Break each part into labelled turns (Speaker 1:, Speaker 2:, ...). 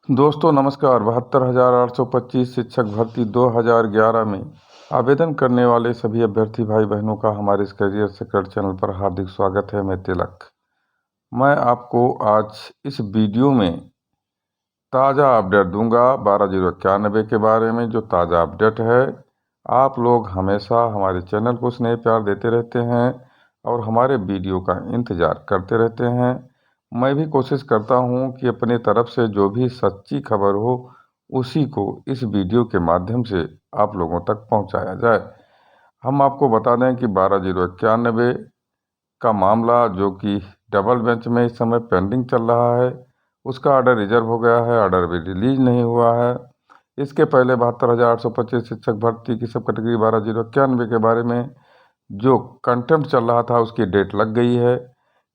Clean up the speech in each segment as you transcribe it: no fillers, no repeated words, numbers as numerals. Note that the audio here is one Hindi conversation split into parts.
Speaker 1: दोस्तों नमस्कार। 72,825 शिक्षक भर्ती 2011 में आवेदन करने वाले सभी अभ्यर्थी भाई बहनों का हमारे इस करियर सीक्रेट चैनल पर हार्दिक स्वागत है। मैं तिलक। मैं आपको आज इस वीडियो में ताज़ा अपडेट दूंगा 12/091 के बारे में। जो ताज़ा अपडेट है, आप लोग हमेशा हमारे चैनल को स्नेह प्यार देते रहते हैं और हमारे वीडियो का इंतज़ार करते रहते हैं। मैं भी कोशिश करता हूं कि अपनी तरफ से जो भी सच्ची खबर हो उसी को इस वीडियो के माध्यम से आप लोगों तक पहुंचाया जाए। हम आपको बता दें कि 12/091 का मामला, जो कि डबल बेंच में इस समय पेंडिंग चल रहा है, उसका ऑर्डर रिजर्व हो गया है। ऑर्डर भी रिलीज नहीं हुआ है। इसके पहले 72,825 शिक्षक भर्ती की सब कैटेगरी 12/091 के बारे में जो कंटेम्प्ट चल रहा था, उसकी डेट लग गई है।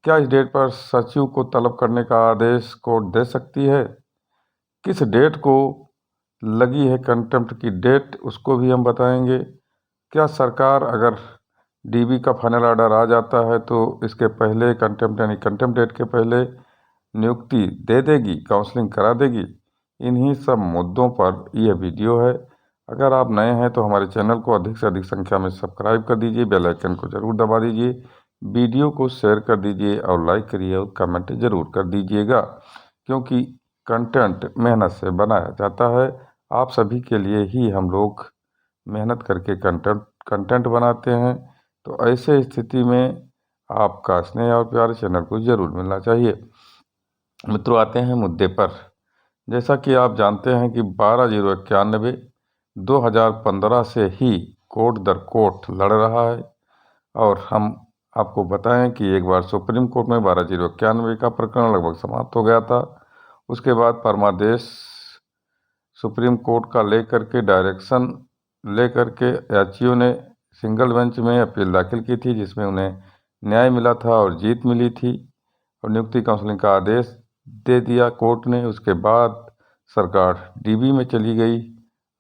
Speaker 1: क्या इस डेट पर सचिव को तलब करने का आदेश कोर्ट दे सकती है? किस डेट को लगी है कंटेम्प्ट की डेट, उसको भी हम बताएंगे। क्या सरकार अगर डीबी का फाइनल ऑर्डर आ जाता है तो इसके पहले कंटेम्प्ट यानी कंटेम्प्ट डेट के पहले नियुक्ति दे देगी, काउंसलिंग करा देगी? इन्हीं सब मुद्दों पर यह वीडियो है। अगर आप नए हैं तो हमारे चैनल को अधिक से अधिक संख्या में सब्सक्राइब कर दीजिए, बेल आइकन को ज़रूर दबा दीजिए, वीडियो को शेयर कर दीजिए और लाइक करिए और कमेंट ज़रूर कर दीजिएगा, क्योंकि कंटेंट मेहनत से बनाया जाता है। आप सभी के लिए ही हम लोग मेहनत करके कंटेंट बनाते हैं, तो ऐसे स्थिति में आपका स्नेह और प्यार चैनल को ज़रूर मिलना चाहिए। मित्रों, आते हैं मुद्दे पर। जैसा कि आप जानते हैं कि 12/091 2015 से ही कोर्ट दर कोर्ट लड़ रहा है, और हम आपको बताएं कि एक बार सुप्रीम कोर्ट में 12/091 का प्रकरण लगभग समाप्त हो गया था। उसके बाद परमादेश सुप्रीम कोर्ट का लेकर के डायरेक्शन लेकर के याचियों ने सिंगल बेंच में अपील दाखिल की थी, जिसमें उन्हें न्याय मिला था और जीत मिली थी और नियुक्ति काउंसलिंग का आदेश दे दिया कोर्ट ने। उसके बाद सरकार डीबी में चली गई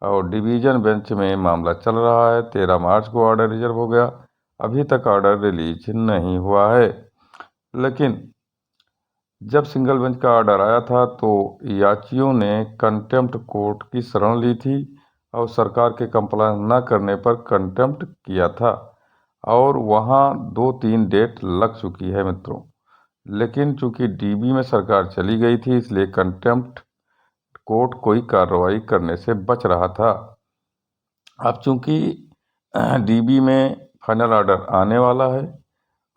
Speaker 1: और डिवीज़न बेंच में मामला चल रहा है। 13 मार्च को ऑर्डर रिजर्व हो गया, अभी तक ऑर्डर रिलीज नहीं हुआ है। लेकिन जब सिंगल बेंच का ऑर्डर आया था तो याचियों ने कंटेम्प्ट कोर्ट की शरण ली थी और सरकार के कंप्लायंस न करने पर कंटेम्प्ट किया था, और वहाँ 2-3 डेट लग चुकी है मित्रों। लेकिन चूंकि डीबी में सरकार चली गई थी, इसलिए कंटेम्प्ट कोर्ट कोई कार्रवाई करने से बच रहा था। अब चूंकि डीबी में फाइनल ऑर्डर आने वाला है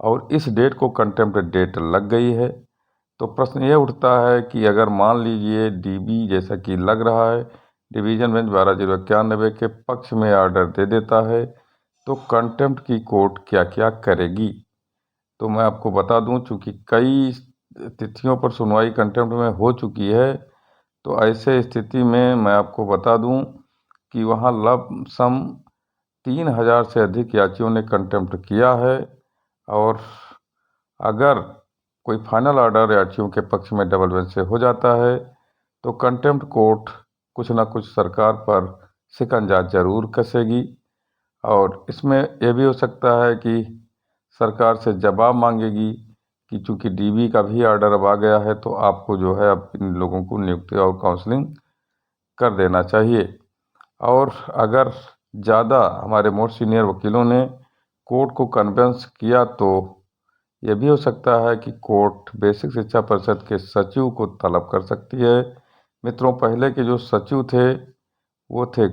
Speaker 1: और इस डेट को कंटेम्प्ट डेट लग गई है, तो प्रश्न ये उठता है कि अगर मान लीजिए डीबी जैसा कि लग रहा है, डिवीज़न बेंच 12/091 के पक्ष में ऑर्डर दे देता है, तो कंटेम्प्ट की कोर्ट क्या क्या करेगी? तो मैं आपको बता दूं, चूंकि कई तिथियों पर सुनवाई कंटेम्प्ट में हो चुकी है, तो ऐसे स्थिति में मैं आपको बता दूं कि वहाँ लमसम 3,000 से अधिक याचियों ने कंटेम्प्ट किया है, और अगर कोई फाइनल ऑर्डर याचियों के पक्ष में डबल बेंच से हो जाता है तो कंटेम्प्ट कोर्ट कुछ ना कुछ सरकार पर शिकंजा जरूर कसेगी, और इसमें यह भी हो सकता है कि सरकार से जवाब मांगेगी कि चूंकि डीबी का भी ऑर्डर अब आ गया है, तो आपको जो है अब इन लोगों को नियुक्ति और काउंसलिंग कर देना चाहिए। और अगर ज़्यादा हमारे मोस्ट सीनियर वकीलों ने कोर्ट को कन्विंस किया तो यह भी हो सकता है कि कोर्ट बेसिक शिक्षा परिषद के सचिव को तलब कर सकती है। मित्रों, पहले के जो सचिव थे वो थे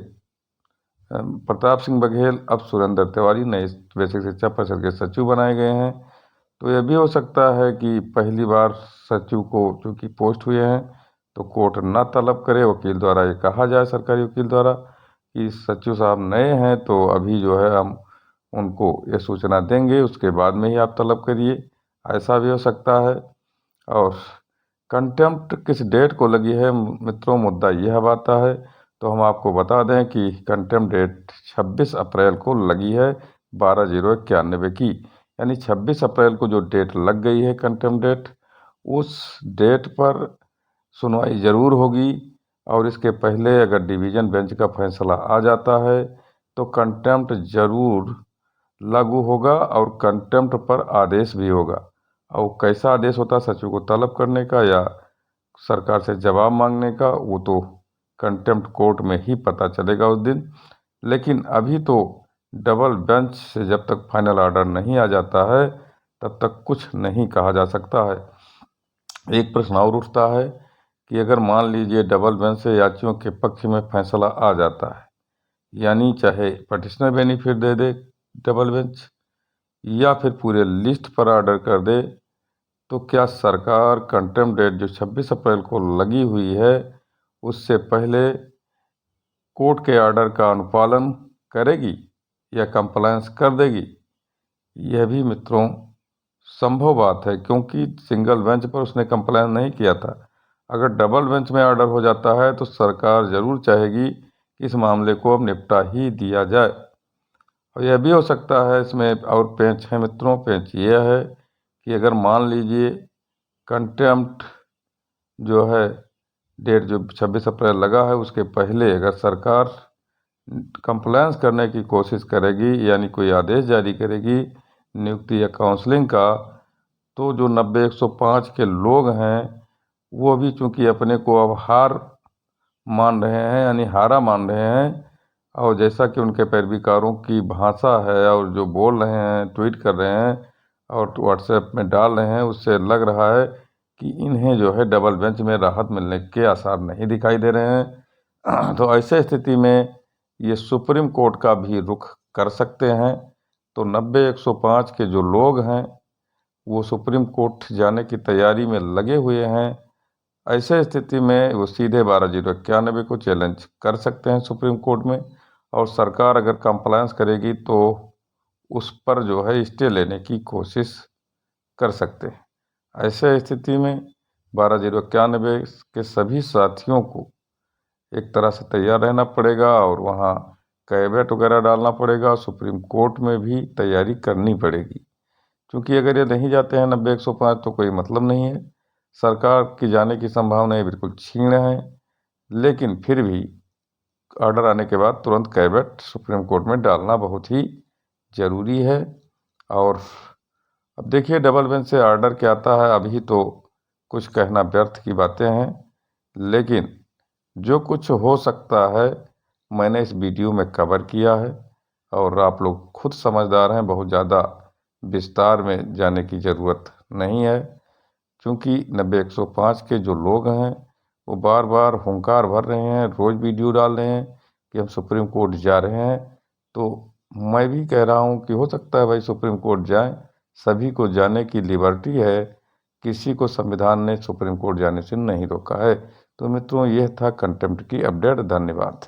Speaker 1: प्रताप सिंह बघेल, अब सुरेंद्र तिवारी नए बेसिक शिक्षा परिषद के सचिव बनाए गए हैं। तो यह भी हो सकता है कि पहली बार सचिव को चूंकि पोस्ट हुए हैं तो कोर्ट न तलब करे, वकील द्वारा ये कहा जाए, सरकारी वकील द्वारा, कि सचिव साहब नए हैं तो अभी जो है हम उनको ये सूचना देंगे, उसके बाद में ही आप तलब करिए। ऐसा भी हो सकता है। और कंटेम्प्ट किस डेट को लगी है मित्रों, मुद्दा यह आता है, तो हम आपको बता दें कि कंटेम्प्ट डेट 26 अप्रैल को लगी है 12/091 की। यानी 26 अप्रैल को जो डेट लग गई है कंटेम्प्ट डेट, उस डेट पर सुनवाई ज़रूर होगी, और इसके पहले अगर डिवीज़न बेंच का फैसला आ जाता है तो कंटेम्प्ट ज़रूर लागू होगा और कंटेम्प्ट पर आदेश भी होगा। और कैसा आदेश होता है, सचिव को तलब करने का या सरकार से जवाब मांगने का, वो तो कंटेम्प्ट कोर्ट में ही पता चलेगा उस दिन। लेकिन अभी तो डबल बेंच से जब तक फाइनल ऑर्डर नहीं आ जाता है तब तक कुछ नहीं कहा जा सकता है। एक प्रश्न और उठता है कि अगर मान लीजिए डबल बेंच से याचियों के पक्ष में फैसला आ जाता है, यानी चाहे पटिशनर बेनिफिट दे दे डबल बेंच या फिर पूरे लिस्ट पर ऑर्डर कर दे, तो क्या सरकार कंटेम्प्ट डेट जो 26 अप्रैल को लगी हुई है उससे पहले कोर्ट के ऑर्डर का अनुपालन करेगी या कंप्लायंस कर देगी? यह भी मित्रों संभव बात है, क्योंकि सिंगल बेंच पर उसने कंप्लायंस नहीं किया था। अगर डबल बेंच में ऑर्डर हो जाता है तो सरकार ज़रूर चाहेगी कि इस मामले को अब निपटा ही दिया जाए। और यह भी हो सकता है, इसमें और पेंच है मित्रों। पेंच यह है कि अगर मान लीजिए कंटेम्प्ट जो है डेट जो 26 अप्रैल लगा है उसके पहले अगर सरकार कंप्लायंस करने की कोशिश करेगी, यानी कोई आदेश जारी करेगी नियुक्ति या काउंसलिंग का, तो जो 90-105 के लोग हैं वो भी चूंकि अपने को अब हार मान रहे हैं, यानी हारा मान रहे हैं, और जैसा कि उनके पैरवीकारों की भाषा है और जो बोल रहे हैं, ट्वीट कर रहे हैं और व्हाट्सएप में डाल रहे हैं, उससे लग रहा है कि इन्हें जो है डबल बेंच में राहत मिलने के आसार नहीं दिखाई दे रहे हैं। तो ऐसे स्थिति में ये सुप्रीम कोर्ट का भी रुख कर सकते हैं। तो 90-105 के जो लोग हैं वो सुप्रीम कोर्ट जाने की तैयारी में लगे हुए हैं। ऐसे स्थिति में वो सीधे 12/091 को चैलेंज कर सकते हैं सुप्रीम कोर्ट में, और सरकार अगर कंप्लायंस करेगी तो उस पर जो है स्टे लेने की कोशिश कर सकते हैं। ऐसे स्थिति में 12/091 के सभी साथियों को एक तरह से तैयार रहना पड़ेगा और वहाँ कैवेट वगैरह डालना पड़ेगा, सुप्रीम कोर्ट में भी तैयारी करनी पड़ेगी। क्योंकि अगर ये नहीं जाते हैं 90-105 तो कोई मतलब नहीं है, सरकार की जाने की संभावनाएं बिल्कुल क्षीण है। लेकिन फिर भी ऑर्डर आने के बाद तुरंत कैवेट सुप्रीम कोर्ट में डालना बहुत ही ज़रूरी है। और अब देखिए डबल बेंच से ऑर्डर क्या आता है, अभी तो कुछ कहना व्यर्थ की बातें हैं, लेकिन जो कुछ हो सकता है मैंने इस वीडियो में कवर किया है और आप लोग खुद समझदार हैं, बहुत ज़्यादा विस्तार में जाने की ज़रूरत नहीं है। क्योंकि 90-105 के जो लोग हैं वो बार बार हुंकार भर रहे हैं, रोज़ वीडियो डाल रहे हैं कि हम सुप्रीम कोर्ट जा रहे हैं। तो मैं भी कह रहा हूँ कि हो सकता है भाई सुप्रीम कोर्ट जाएं, सभी को जाने की लिबर्टी है, किसी को संविधान ने सुप्रीम कोर्ट जाने से नहीं रोका है। तो मित्रों, यह था कंटेम्प्ट की अपडेट। धन्यवाद।